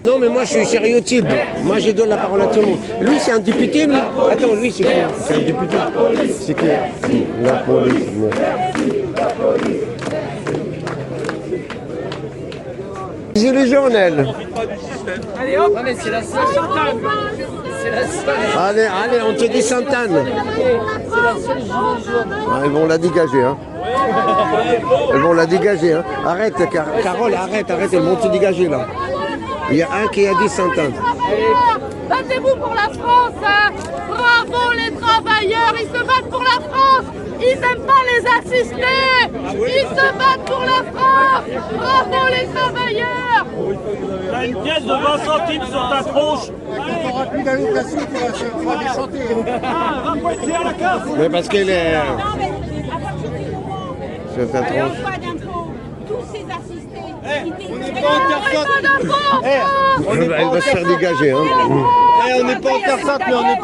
Non, mais moi, je suis stéréotype. Moi, je donne la parole à tout le monde. Lui, c'est un député, lui. Attends, lui, c'est quoi? C'est un député. C'est qui? La police. Gilets jaunes, elle. Allez hop, allez, c'est la seule Santane. C'est la seule. Allez, on te dit Santane. C'est la seule gilet jaune. Ah, ils vont la dégager, hein. Ils vont la dégager, hein. Arrête, Carole, arrête, ils vont te dégager, là. Il y a un qui a dit Santane. Battez-vous pour la France, hein. Bravo les travailleurs, ils se battent pour la France. Ils n'aiment pas les assister. Ils se battent pour la France. Bravo les travailleurs. T'as une pièce de 20 centimes sur ta tronche. Tu n'auras plus d'allocation pour la déchanter. Ah, va pointer à la case. Mais parce qu'elle est... C'est ta Et tronche. on pas d'impôts. Tous ces assistés. On n'est pas en terre sainte. Elle va se faire dégager, hein. On n'est pas en terre sainte, mais on n'est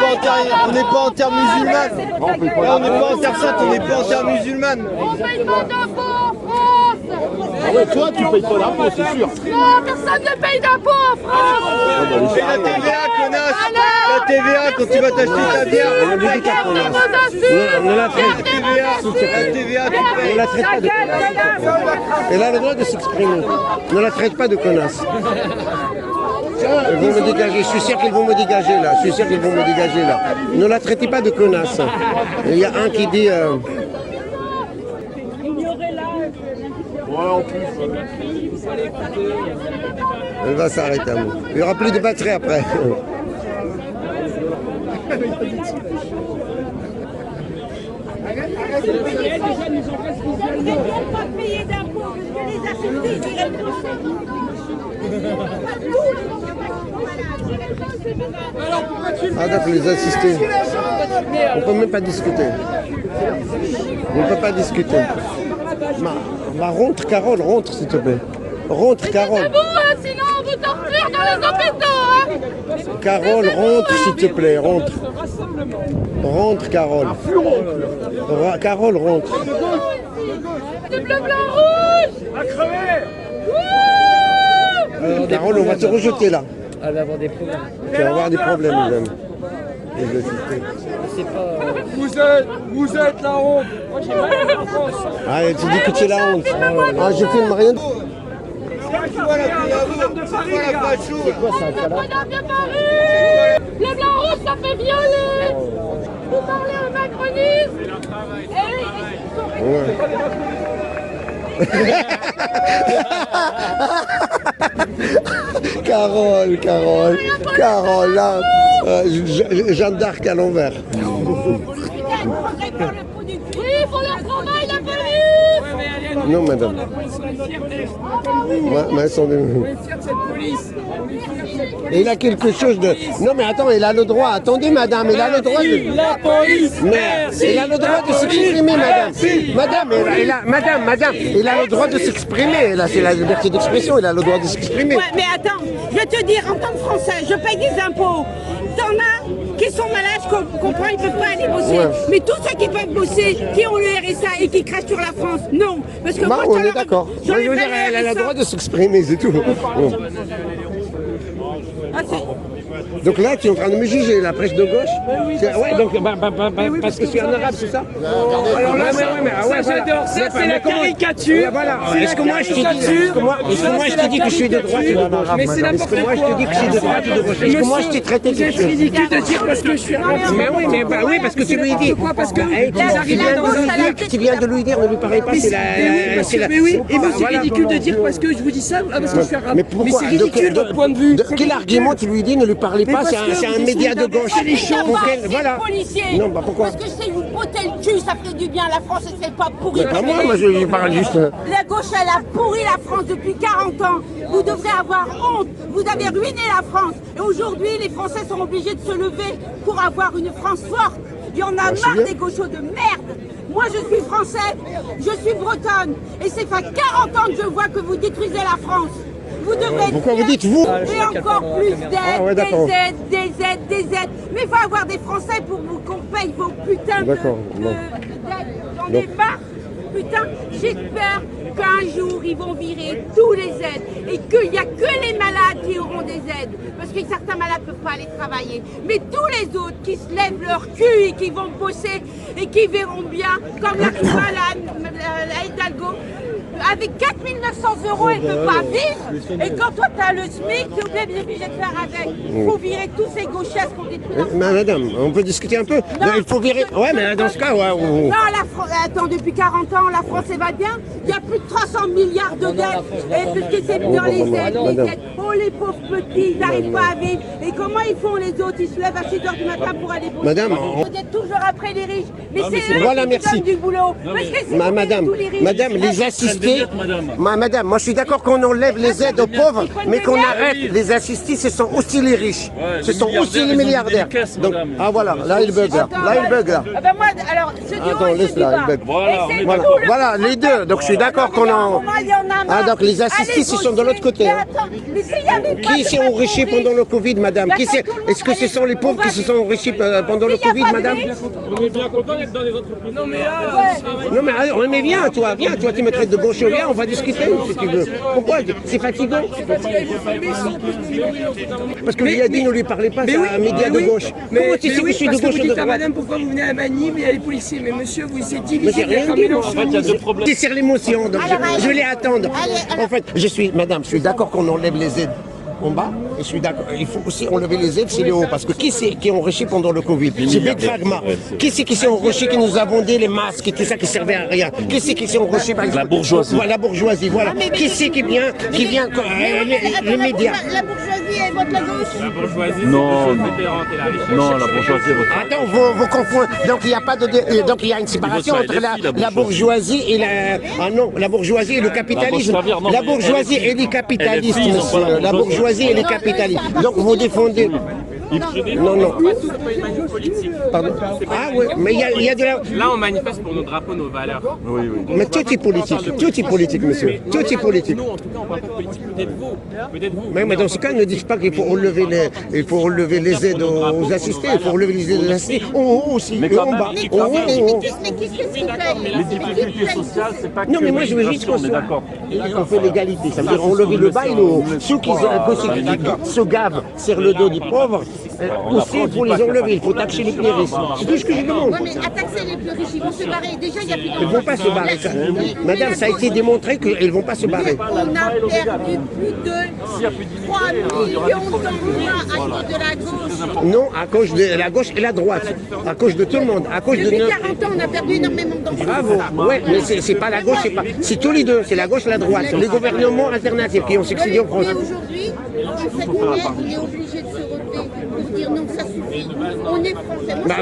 pas en terre musulmane. On n'est pas en terre sainte, on n'est pas en terre musulmane. On paye pas d'impôts en France. Ah ouais, toi, tu payes pas d'impôts, c'est sûr. Non, personne ne paye d'impôts en France. C'est la TVA, connasse. La TVA, quand tu vas t'acheter ta bière. On lui dit qu'elle connasse. Ne la traite. La TVA, tu Ne payes. la traite pas de connasse. Elle a le droit de s'exprimer. Ne la traite pas de connasse. Ils vont me dégager. Je suis sûr qu'ils vont me dégager là. Je suis sûr qu'ils vont me dégager là. Ne la traitez pas de connasse. Il y a un qui dit... Elle va s'arrêter à moi. Il n'y aura plus de batterie après. Ils ne vont pas payer d'impôts parce que les assistés, ils iraient Ah donc les assistés. On peut même pas discuter. On ne peut pas discuter. Rentre Carole, rentre s'il te plaît. Rentre Carole. Debout, hein, sinon on vous torture dans les hôpitaux. Hein. Carole, rentre s'il te plaît, rentre. Rentre Carole. Carole, rentre. C'est bleu, blanc, rouge. À crever. Carole, on va te rejeter là. Elle va avoir des problèmes. Tu vas avoir des problèmes, madame. Les assistés. C'est pas. Vous êtes la honte. Moi j'ai mal en France. Ah, tu dis que tu es la honte. Ah, je filme rien. Tu vois la facho. C'est quoi ça, Le bonhomme de Paris. Le blanc, rouge, ça fait violet. Vous parlez au macronisme. Carole, là, Jeanne d'Arc à l'envers. Oui, pour leur travail, la police. Non, madame. Mais elles sont des... Et il a quelque chose de... Non, mais attends, il a le droit. Attendez, madame, il a le droit de... La police. Mais il a le droit de s'exprimer, madame. Madame, il a le droit de s'exprimer. Là, c'est la liberté d'expression, il a le droit de s'exprimer. Ouais, mais attends, je vais te dire, en tant que Français, je paye des impôts. T'en as qui sont malades, je comprends, ils ne peuvent pas aller bosser. Ouais. Mais tous ceux qui peuvent bosser, qui ont le RSA et qui crachent sur la France, non. Parce que Bah, moi, on je est d'accord. sur Moi, les je veux dire, payes elle a le RSA. droit de s'exprimer, c'est tout. Bon. Ah, c'est- Donc là, tu es en train de me juger, la presse de gauche. Ouais, donc, parce que je suis un arabe, c'est ça? Alors là, J'adore ça, c'est la caricature. Voilà. C'est la Est-ce que moi je te dis, caricature. je te dis que je suis de droite ou de gauche? Mais c'est Est-ce que moi je te dis que je suis de droite ou de gauche? Est-ce que moi je t'ai traité Vous quelque êtes chose? ridicule de dire parce que je suis arabe. Mais oui, parce que tu lui dis. Pourquoi? Parce que Tu viens de lui dire, ne lui parlez pas, c'est la... Mais oui, et vous c'est Voilà. ridicule de dire parce que je vous dis ça parce que je suis arabe. Mais pourquoi? c'est ridicule votre point de vue. Quel argument tu lui dis, ne lui parlez pas, parce c'est que un vous média de essayez gauche. d'inverser les choses. Pour quel- C'est Voilà. policier. Non, bah pourquoi? Parce que c'est vous botter le cul, ça fait du bien. La France, elle serait pas pourrie. Mais pas moi, je parle juste... La gauche, elle a pourri la France depuis 40 ans. Vous devrez avoir honte. Vous avez ruiné la France. Et aujourd'hui, les Français sont obligés de se lever pour avoir une France forte. Il y en a c'est marre bien. des gauchos de merde. Moi, je suis français, je suis bretonne. Et c'est pas 40 ans que je vois que vous détruisez la France. Vous devrez Pourquoi être vous dites vous? et encore plus d'aides, Ah ouais, d'accord. des aides. Mais il faut avoir des Français pour qu'on paye vos putains D'accord, d'aides. bon. J'en ai marre. putain, j'espère qu'un jour ils vont virer tous les aides et qu'il n'y a que les malades qui auront des aides. Parce que certains malades ne peuvent pas aller travailler. Mais tous les autres qui se lèvent leur cul et qui vont bosser et qui verront bien, comme la Hidalgo, avec 4 900 €, elle ne peut pas vivre. Et quand toi, tu as le SMIC, tu es obligé de faire avec. Il faut virer tous ces gauchesses qu'on détruit la France. Madame, on peut discuter un peu? Non, il faut virer. Ouais, mais dans ce cas, ouais. Non, attends, depuis 40 ans, la France, elle va bien. Il y a plus de 300 milliards de dettes. Et parce que c'est dans les aides, Oh, les pauvres petits, ils n'arrivent pas à vivre. Et comment ils font les autres? Ils se lèvent à 6 h du matin pour aller bosser. Madame, vous êtes toujours après les riches. Mais c'est eux voilà, qui merci. donnent du boulot. Parce que si vous Madame, tous les riches, madame, les assistés, madame, moi je suis d'accord qu'on enlève les aides aux pauvres, mais qu'on arrête les assistés, ce sont aussi les riches, ce sont aussi les milliardaires. Donc, ah voilà, là il bug là, il bug là. Ah ben moi, alors, ceux du haut Attends, et laisse ceux du là, bas. il bug. Voilà, Voilà, les deux, donc je suis d'accord qu'on en... Ah donc les assistés, ils sont de l'autre côté. Qui s'est enrichi pendant le Covid, madame? Est-ce que ce sont les pauvres qui se sont enrichis pendant le Covid, madame? On est bien content d'être dans les entreprises. Non, mais Non mais viens toi, tu me traites de gaucho, viens, on va discuter si tu veux. Pourquoi? C'est fatigant. Parce que Liadine ne lui parlait pas, c'est un média de gauche. Comment tu sais que je suis de gauche ou de droite? Madame, pourquoi vous venez à Manille, il y a les policiers? Mais monsieur, vous essayez de Mais diviser j'ai rien comme dit, Mélenchon. il y a deux problèmes. C'est sur l'émotion, donc je vais les attendre. En fait, madame, je suis d'accord qu'on enlève les aides en bas, et je suis d'accord, il faut aussi enlever les aides sur les hauts, parce que qui c'est qui est enrichi pendant le Covid? C'est Big Pharma. Qui c'est qui s'est enrichi, qui nous a vendu les masques et tout ça qui servait à rien? Qui c'est qui s'est enrichi par exemple? La bourgeoisie. Voilà, la bourgeoisie, voilà. Qui c'est qui vient les médias? La bourgeoisie, elle vote la gauche. La bourgeoisie, Non, c'est non. différente et la richesse. Non, la bourgeoisie, elle vote pas. Attends, vous confondez. Donc il n'y a pas de, donc il y a une séparation Ils votent entre ça, LFI, la bourgeoisie et la, ah non, la bourgeoisie et le capitalisme. Bourgeoisie, non, La mais bourgeoisie et les capitalistes, LFI, ils ont pas monsieur. la La bourgeoisie et les capitalistes. Donc vous défendez. Non, non. Pardon. Ah oui, mais il y a de la. Là, on manifeste pour nos drapeaux, nos valeurs. Oui, oui. Mais tout est politique, monsieur. Tout est politique. Nous, en tout cas, on ne parle pas de politique. Peut-être vous. Mais dans ce cas, ne dites pas qu'il faut relever les aides aux assistés, il faut relever les aides aux assistés. En haut aussi, Mais et quand en même, bas. mais En haut, en haut. Les difficultés sociales, c'est pas que Non, mais moi je veux juste l'immigration, on est d'accord. qu'on fait l'égalité. Ça veut dire enlever le bas et le haut. Ceux qui se gavent sur le dos des pauvres, aussi il faut les enlever. Il faut taxer les plus riches. C'est tout ce que je demande. Ouais, mais à taxer les plus riches, ils vont se barrer. Déjà, il n'y a plus Ils ne vont pas se barrer. Ça. Madame, ça a été démontré qu'ils ne vont pas se barrer. On a perdu plus de 3 millions d'emplois à cause de la gauche. Non, à cause de la gauche et la droite. À cause de tout le monde. À cause de Depuis 40 ans, on a perdu énormément d'emplois. Bravo. Ouais, mais c'est pas la gauche, c'est tous les deux. C'est la gauche et la droite. Les gouvernements alternatifs qui ont succédé en France. Mais aujourd'hui, en cette année, il est obligé de se relever pour dire non, ça suffit. On est français. Moi,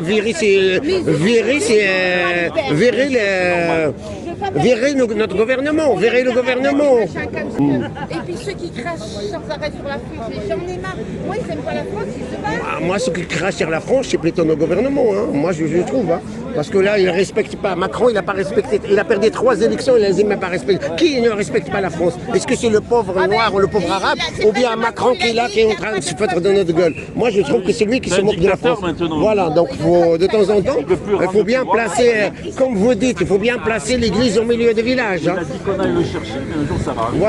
Bah, virer notre gouvernement, virer le gouvernement. Et puis ceux qui crachent sans arrêt sur la France, j'en ai marre. Moi, ils n'aiment pas la France, ils se battent. Ah, moi, ceux qui crachent sur la France, c'est plutôt nos gouvernements. Hein. Moi, je trouve. Hein. Parce que là, il ne respecte pas. Macron, il n'a pas respecté. Il a perdu 3 élections, il ne les a même pas respectées. Qui ne respecte pas la France? Est-ce que c'est le pauvre noir ou le pauvre arabe? Ou bien Macron qui est là, qui est en train de se foutre de notre gueule? Moi, je trouve que c'est lui qui se moque de la France. Voilà, donc de temps en temps, il faut bien placer, comme vous dites, il faut bien placer l'église au milieu du village. Il a dit qu'on aille le chercher, mais un jour ça va arriver. Voilà.